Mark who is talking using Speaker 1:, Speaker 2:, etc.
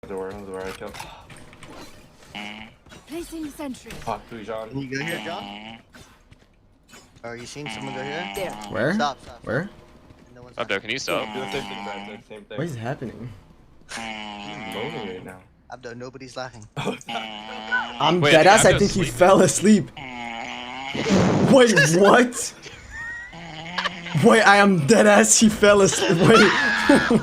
Speaker 1: Door I killed.
Speaker 2: Placing sentry.
Speaker 1: Fuck, who's John?
Speaker 3: Can you go here, John? Are you seeing someone go here?
Speaker 2: There.
Speaker 4: Where?
Speaker 3: Stop.
Speaker 4: Where?
Speaker 3: No one's
Speaker 5: Abdo, can you stop?
Speaker 1: Do the same thing, Brad. Same thing.
Speaker 4: What is happening?
Speaker 1: He's moaning right now.
Speaker 3: Abdo, nobody's laughing.
Speaker 4: I'm
Speaker 5: Wait,
Speaker 4: deadass. I
Speaker 5: Abdo's
Speaker 4: think he
Speaker 5: sleeping.
Speaker 4: fell asleep. Wait, what? Wait, I am deadass. He fell asleep. Wait.